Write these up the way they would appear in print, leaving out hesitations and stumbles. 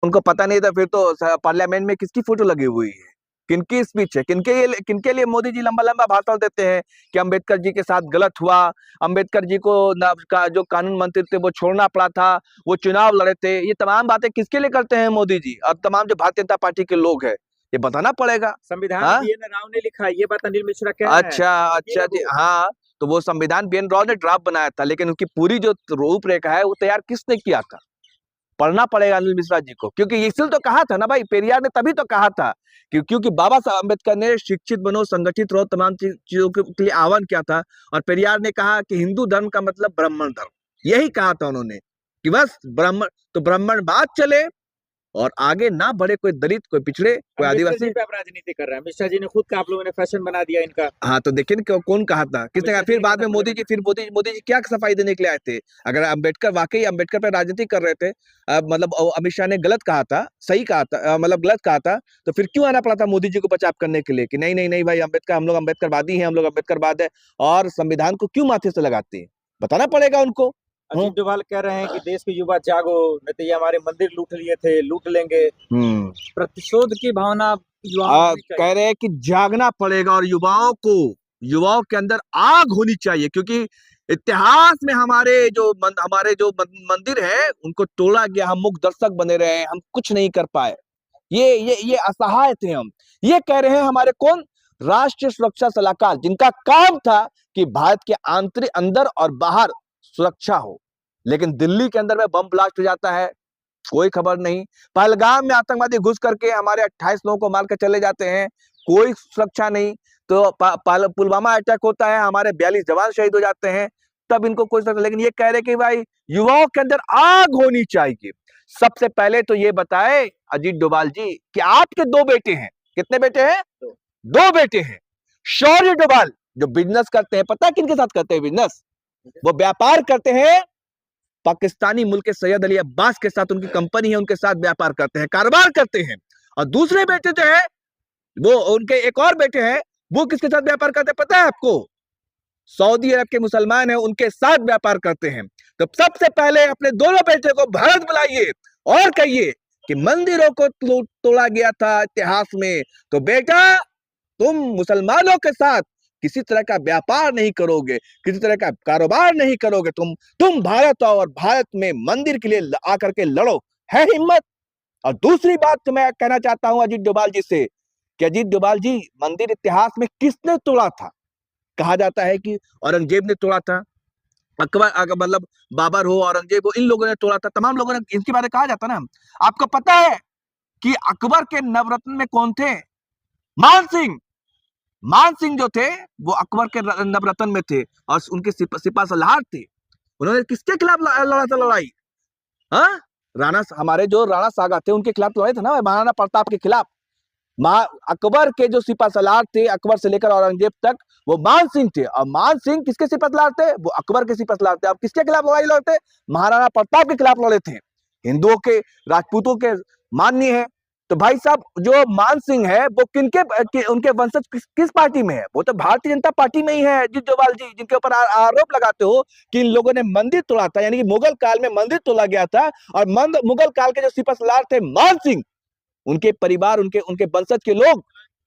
उनको पता नहीं था फिर तो पार्लियामेंट में किसकी फोटो लगी हुई है, किनकी स्पीच है, किनके लिए मोदी जी लंबा लंबा भाषण देते हैं कि अंबेडकर जी के साथ गलत हुआ, अंबेडकर जी को जो कानून मंत्री थे वो छोड़ना पड़ा था, वो चुनाव लड़े थे। ये तमाम बातें किसके लिए करते हैं मोदी जी और तमाम जो भारतीय जनता पार्टी के लोग हैं, ये बताना पड़ेगा। संविधान हाँ, BN राव ने लिखा है, ये बात अनिल मिश्रा कह रहे हैं। अच्छा ये अच्छा जी, रघु, हाँ। तो वो संविधान BN राव ने ड्राफ्ट बनाया था, लेकिन उनकी पूरी जो रूपरेखा है वो तैयार किसने किया था? पढ़ना पड़ेगा अनिल मिश्रा जी को, क्योंकि इसलिए तो कहा था ना भाई, पेरियार ने तभी तो कहा था क्योंकि बाबा साहब अम्बेडकर ने शिक्षित बनो, संगठित रहो, तमाम चीजों के लिए आह्वान किया था। और पेरियार ने कहा कि हिंदू धर्म का मतलब ब्राह्मण धर्म, यही कहा था उन्होंने कि बस ब्राह्मण तो ब्राह्मणवाद चले और आगे ना बढ़े कोई दलित, कोई पिछड़े, कोई मिश्रा जी आदिवासी। पे आप राजनीति कर रहे हैं। मिश्रा जी ने खुद का आप लोगों ने फैशन बना दिया इनका। हाँ, तो देखिए ना कौन कहा था, किसने कहा? मिश्रा जी फिर ने बाद कहना में मोदी जी, पड़ेगा। फिर मोदी जी क्या सफाई देने के लिए आए थे? अगर अंबेडकर वाकई अंबेडकर पर राजनीति कर रहे थे, मतलब अमित शाह ने गलत कहा था, सही कहा था, मतलब गलत कहा था, तो फिर क्यों आना पड़ा था मोदी जी को बचाव करने के लिए कि नहीं नहीं नहीं भाई, अम्बेडकर, हम लोग अम्बेडकरवादी हैं, हम लोग अम्बेडकरवाद है, और संविधान को क्यों माथे से लगाते हैं? बताना पड़ेगा उनको। अजीत डोभाल कह रहे हैं कि देश के युवा जागो, नहीं तो ये हमारे मंदिर लूट लिए थे, लूट लेंगे। हम्म। प्रतिशोध की भावना युवाओं में होनी कह चाहिए। रहे हैं कि जागना पड़ेगा और युवाओं के अंदर आग होनी चाहिए, क्योंकि इतिहास में हमारे जो मंदिर है उनको तोड़ा गया, हम मूक दर्शक बने रहे, हम कुछ नहीं कर पाए, ये असहाय थे हम। ये कह रहे हैं हमारे कौन? राष्ट्रीय सुरक्षा सलाहकार, जिनका काम था कि भारत के आंतरिक, अंदर और बाहर सुरक्षा हो। लेकिन दिल्ली के अंदर में बम ब्लास्ट हो जाता है, कोई खबर नहीं। पहलगाम में आतंकवादी घुस करके हमारे 28 लोगों को मार के चले जाते हैं, कोई सुरक्षा नहीं। तो पुलवामा अटैक होता है, हमारे 42 जवान शहीद हो जाते हैं, तब इनको कोई सुरक्षा। लेकिन ये कह रहे कि भाई युवाओं के अंदर आग होनी चाहिए। सबसे पहले तो ये बताए अजीत डोभाल जी कि आपके 2 बेटे हैं। कितने बेटे हैं? 2 बेटे हैं। शौर्य डोभाल जो बिजनेस करते हैं, पता है किनके साथ करते हैं बिजनेस? वो व्यापार करते हैं पाकिस्तानी मुल्क के सैयद अली अब्बास के साथ, उनकी कंपनी है, उनके साथ व्यापार करते हैं, कारोबार करते हैं। और दूसरे बेटे जो है, वो उनके एक और बेटे हैं, वो किसके साथ व्यापार करते हैं पता है आपको? सऊदी अरब के मुसलमान हैं, उनके साथ व्यापार करते हैं। तो सबसे पहले अपने दोनों बेटे को भारत बुलाइए और कहिए कि मंदिरों को तोड़ा गया था इतिहास में, तो बेटा तुम मुसलमानों के साथ किसी तरह का व्यापार नहीं करोगे, किसी तरह का कारोबार नहीं करोगे, तुम भारत आओ और भारत में मंदिर के लिए आकर के लड़ो। है हिम्मत? और दूसरी बात तो मैं कहना चाहता हूं अजीत डोभाल जी से कि अजीत डोभाल जी, मंदिर इतिहास में किसने तोड़ा था? कहा जाता है कि औरंगजेब ने तोड़ा था, अकबर, अगर मतलब बाबर हो, औरंगजेब हो, इन लोगों ने तोड़ा था, तमाम लोगों ने, इनके बारे में कहा जाता ना। आपको पता है कि अकबर के नवरत्न में कौन थे? मान सिंह। मान सिंह जो थे वो अकबर के नवरत्न में थे और उनके सिपा सलार थे। उन्होंने किसके खिलाफ लड़ा था लड़ाई? हाँ, हमारे जो राणा सागा थे उनके खिलाफ लड़े थे ना, महाराणा प्रताप के खिलाफ। अकबर के जो सिपा सलार थे, अकबर से लेकर औरंगजेब तक, वो मान सिंह थे। और मान सिंह किसके सिपा सलार थे? वो अकबर के सिपा सलार थे। अब किसके खिलाफ लड़ाई लड़ते? महाराणा प्रताप के खिलाफ लड़े थे। हिंदुओं के, राजपूतों के माननीय है। तो भाई साहब, जो मान सिंह है वो उनके वंशज किस पार्टी में है? वो तो भारतीय जनता पार्टी में ही है। अजीत डोभाल जी, जिनके ऊपर आरोप लगाते हो कि इन लोगों ने मंदिर तोड़ा था, यानी कि मुगल काल में मंदिर तोड़ा गया था, और मुगल काल के जो सिपा सलार थे मान सिंह, उनके परिवार, उनके उनके वंशज के लोग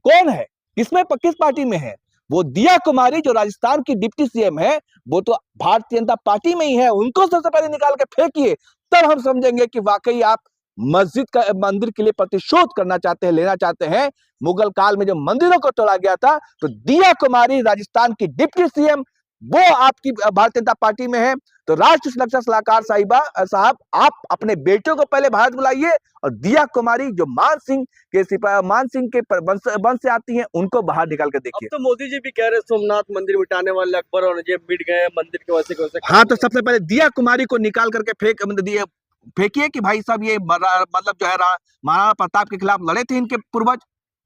कौन है? किस पार्टी में है? वो दिया कुमारी जो राजस्थान की डिप्टी CM है, वो तो भारतीय जनता पार्टी में ही है। उनको सबसे पहले निकाल के फेंकिए, तब हम समझेंगे कि वाकई आप मंदिर के लिए प्रतिशोध करना चाहते हैं, लेना चाहते हैं। मुगल काल में जो मंदिरों को तोड़ा गया था, तो दिया कुमारी राजस्थान की डिप्टी CM वो आपकी भारतीय जनता पार्टी में है। तो राष्ट्रीय सुरक्षा सलाहकार साहब, आप अपने बेटों को पहले भारत बुलाइए, और दिया कुमारी जो मान सिंह के वंश से आती हैं, उनको बाहर निकाल कर अब देखिए। तो मोदी जी भी कह रहे सोमनाथ मंदिर मिटाने वाले अकबर और औरंगजेब मिट गए मंदिर के वैसे हाँ, तो सबसे पहले दिया कुमारी को निकाल करके फेंकिए कि भाई साहब ये मतलब जो है महाराणा प्रताप के खिलाफ लड़े थे इनके पूर्वज,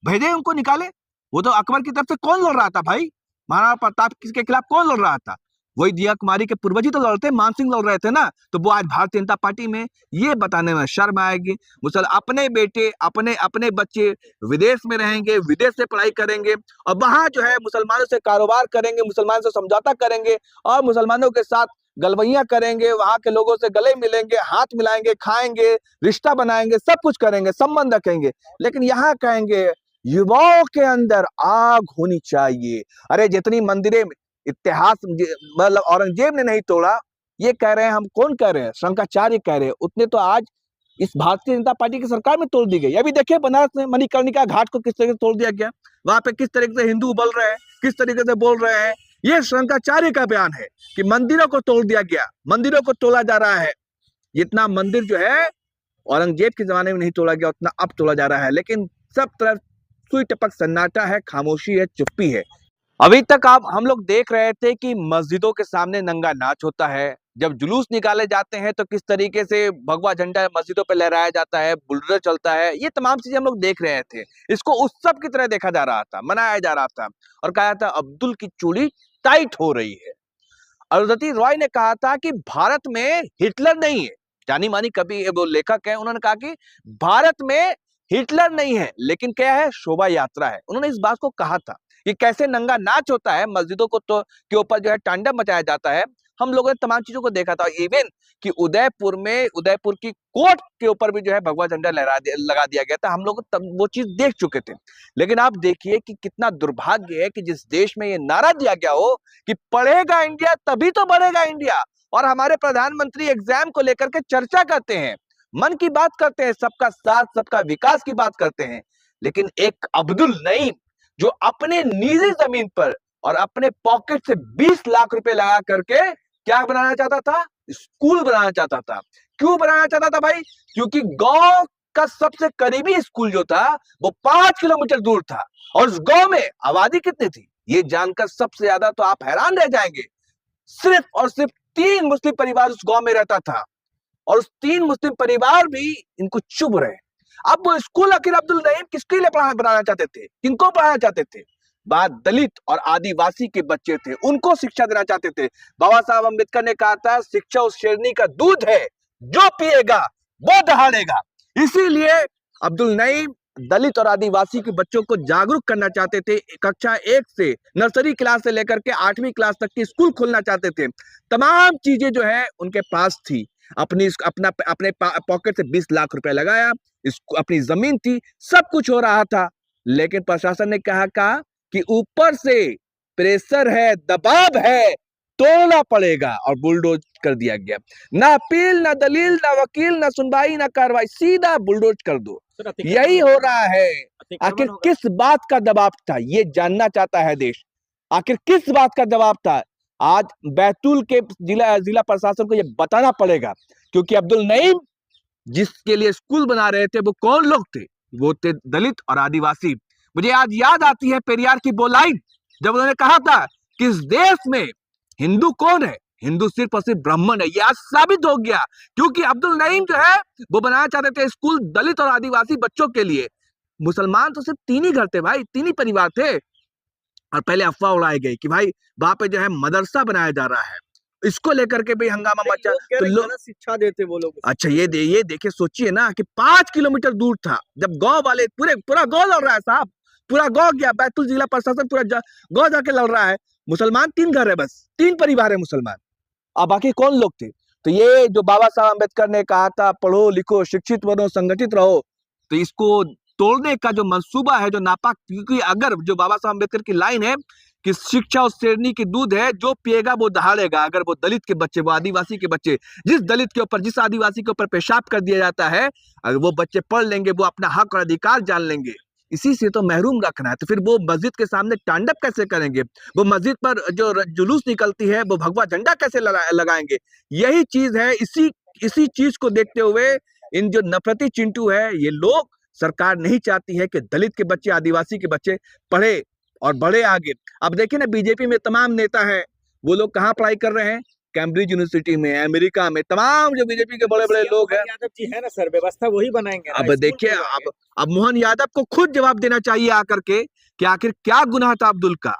भेजे उनको निकाले। वो तो अकबर की तरफ से कौन लड़ रहा था भाई? महाराणा प्रताप के खिलाफ कौन लड़ रहा था? वही दिया कुमारी के पूर्वज ही तो लड़ते, मान सिंह लड़ रहे थे ना। तो वो आज भारतीय जनता पार्टी में, ये बताने में शर्म आएगी। अपने बेटे, अपने अपने बच्चे विदेश में रहेंगे, विदेश से पढ़ाई करेंगे, और वहां जो है मुसलमानों से कारोबार करेंगे, मुसलमानों से समझौता करेंगे, और मुसलमानों के साथ गलवैया करेंगे, वहां के लोगों से गले मिलेंगे, हाथ मिलाएंगे, खाएंगे, रिश्ता बनाएंगे, सब कुछ करेंगे, संबंध रखेंगे। लेकिन यहाँ कहेंगे युवाओं के अंदर आग होनी चाहिए। अरे जितनी मंदिरें इतिहास मतलब औरंगजेब ने नहीं तोड़ा, ये कह रहे हैं हम, कौन कह रहे हैं, शंकराचार्य कह रहे हैं, उतने तो आज इस भारतीय जनता पार्टी की सरकार में तोड़ दी गई। अभी देखिए बनारस में मणिकर्णिका घाट को किस तरीके से तोड़ दिया गया, वहां पे किस तरीके से हिंदू उबल रहे हैं, किस तरीके से बोल रहे हैं। ये शंकराचार्य का बयान है कि मंदिरों को तोड़ दिया गया, मंदिरों को तोड़ा जा रहा है। जितना मंदिर जो है औरंगजेब के जमाने में नहीं तोड़ा गया, उतना अब तोड़ा जा रहा है। लेकिन सब तरफ सुई टपक सन्नाटा है, खामोशी है, चुप्पी है। अभी तक आप हम लोग देख रहे थे कि मस्जिदों के सामने नंगा नाच होता है, जब जुलूस निकाले जाते हैं तो किस तरीके से भगवा झंडा मस्जिदों पे लहराया जाता है, बुलडोजर चलता है, ये तमाम चीजें हम लोग देख रहे थे। इसको उत्सव की तरह देखा जा रहा था, मनाया जा रहा था और कहा था अब्दुल की चूड़ी टाइट हो रही है। अरुंधति रॉय ने कहा था कि भारत में हिटलर नहीं है, जानी मानी कवि वो लेखक है, उन्होंने कहा कि भारत में हिटलर नहीं है, लेकिन क्या है, शोभा यात्रा है। उन्होंने इस बात को कहा था कि कैसे नंगा नाच होता है, मस्जिदों को तो के ऊपर जो है तांडव मचाया जाता है। हम लोगों ने तमाम चीजों को देखा था, इवन कि उदयपुर में उदयपुर की कोर्ट के ऊपर भी जो है भगवा झंडा लगा दिया गया था। हम लोग तब वो चीज देख चुके थे। लेकिन आप देखिए कि कितना दुर्भाग्य है कि जिस देश में ये नारा दिया गया हो कि पढ़ेगा इंडिया तभी तो बढ़ेगा इंडिया, और हमारे प्रधानमंत्री एग्जाम को लेकर के चर्चा करते हैं, मन की बात करते हैं, सबका साथ सबका विकास की बात करते हैं। लेकिन एक अब्दुल नईम जो अपने निजी जमीन पर और अपने पॉकेट से 20 लाख रुपए लगा करके क्या बनाना चाहता था, स्कूल बनाना चाहता था। क्यों बनाना चाहता था भाई? क्योंकि गांव का सबसे करीबी स्कूल जो था वो 5 किलोमीटर दूर था, और उस गांव में आबादी कितनी थी ये जानकर सबसे ज्यादा तो आप हैरान रह जाएंगे। सिर्फ और सिर्फ 3 मुस्लिम परिवार उस गांव में रहता था, और उस 3 मुस्लिम परिवार भी इनको चुभ रहे। अब वो स्कूल आखिर अब्दुल नईम किसके लिए बनाना चाहते थे, किनको पढ़ाना चाहते थे? बात दलित और आदिवासी के बच्चे थे, उनको शिक्षा देना चाहते थे। बाबा साहब अम्बेडकर ने कहा था शिक्षा उस शेरनी का दूध है, जो पिएगा वो दहाड़ेगा। इसीलिए अब्दुल नईम दलित और आदिवासी के बच्चों को जागरूक करना चाहते थे। कक्षा 1 से नर्सरी क्लास से लेकर के 8वीं क्लास तक की स्कूल खोलना चाहते थे। तमाम चीजें जो है उनके पास थी। अपने पॉकेट से 20 लाख रुपए लगाया, अपनी जमीन थी, सब कुछ हो रहा था। लेकिन प्रशासन ने कहा कि ऊपर से प्रेशर है, दबाव है, तोड़ना पड़ेगा, और बुलडोज कर दिया गया। ना अपील, ना दलील, ना वकील, ना सुनवाई, ना कार्रवाई, सीधा बुलडोज कर दो। यही हो रहा है। आखिर किस बात का दबाव था, ये जानना चाहता है देश। आखिर किस बात का दबाव था? आज बैतूल के जिला प्रशासन को ये बताना पड़ेगा, क्योंकि अब्दुल नईम जिसके लिए स्कूल बना रहे थे वो कौन लोग थे? वो थे दलित और आदिवासी। मुझे आज याद आती है पेरियार की वो लाइन, जब उन्होंने कहा था कि इस देश में हिंदू कौन है, हिंदू सिर्फ और सिर्फ ब्राह्मण है। ये आज साबित हो गया, क्योंकि अब्दुल नईम जो है वो बनाना चाहते थे स्कूल दलित और आदिवासी बच्चों के लिए। मुसलमान तो सिर्फ 3 ही घर थे भाई, 3 ही परिवार थे। और पहले अफवाह उड़ाई गई कि भाई वहां पे जो है मदरसा बनाया जा रहा है, इसको लेकर के भी हंगामा मचा। तो लोग शिक्षा देते वो लोग। अच्छा ये देखिए, सोचिए ना कि 5 किलोमीटर दूर था, जब गांव वाले पूरा गांव लड़ रहा है साहब, पूरा गांव गया, बैतूल जिला प्रशासन पूरा गांव जाके लड़ रहा है। मुसलमान 3 घर है, बस 3 परिवार है मुसलमान, अब बाकी कौन लोग थे? तो ये जो बाबा साहब अम्बेडकर ने कहा था पढ़ो लिखो शिक्षित बनो संगठित रहो, तो इसको तोड़ने का जो मंसूबा है, जो नापाक, क्योंकि अगर जो बाबा साहब अम्बेडकर की लाइन है कि शिक्षा उस शेरनी की दूध है, जो पिएगा वो दहाड़ेगा। अगर वो दलित के बच्चे, वो आदिवासी के बच्चे, जिस दलित के ऊपर, जिस आदिवासी के ऊपर पेशाब कर दिया जाता है, अगर वो बच्चे पढ़ लेंगे, वो अपना हक और अधिकार जान लेंगे। इसी से तो महरूम रखना है। तो फिर वो मस्जिद के सामने तांडव कैसे करेंगे? वो मस्जिद पर जो जुलूस निकलती है वो भगवा झंडा कैसे लगाएंगे? यही चीज है। इसी चीज को देखते हुए इन जो नफरती चिंटू है, ये लोग, सरकार नहीं चाहती है कि दलित के बच्चे, आदिवासी के बच्चे पढ़े और बढ़े आगे। अब देखिए ना, बीजेपी में तमाम नेता हैं, वो लोग कहाँ पढ़ाई कर रहे हैं? कैम्ब्रिज यूनिवर्सिटी में, अमेरिका में, तमाम जो बीजेपी के बड़े बड़े लोग हैं। यादव जी है ना सर, व्यवस्था वही बनाएंगे। अब देखिए, अब मोहन यादव को खुद जवाब देना चाहिए आकर के कि आखिर क्या गुनाह था अब्दुल का?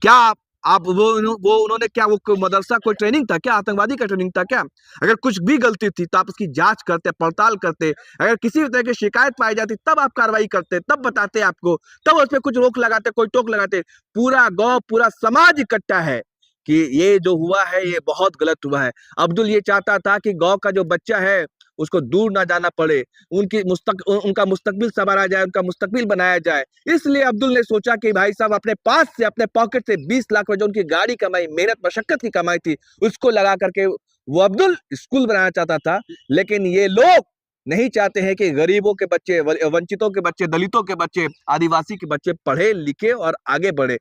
क्या आप वो उन्होंने क्या, वो मदरसा कोई ट्रेनिंग था क्या? आतंकवादी का ट्रेनिंग था क्या? अगर कुछ भी गलती थी तो आप उसकी जांच करते, पड़ताल करते। अगर किसी भी तरह की शिकायत पाई जाती तब आप कार्रवाई करते, तब बताते आपको, तब उस पर कुछ रोक लगाते, कोई टोक लगाते। पूरा गांव, पूरा समाज इकट्ठा है। कि ये जो हुआ है ये बहुत गलत हुआ है। अब्दुल ये चाहता था कि गांव का जो बच्चा है उसको दूर ना जाना पड़े, उनका मुस्तकबिल संवारा जाए, उनका मुस्तकबिल बनाया जाए। इसलिए अब्दुल ने सोचा कि भाई साहब अपने पास से, अपने पॉकेट से 20 लाख रुपए जो उनकी गाड़ी कमाई, मेहनत मशक्कत की कमाई थी, उसको लगा करके वो अब्दुल स्कूल बनाना चाहता था। लेकिन ये लोग नहीं चाहते हैं कि गरीबों के बच्चे, वंचितों के बच्चे, दलितों के बच्चे, आदिवासी के बच्चे पढ़े लिखे और आगे बढ़े।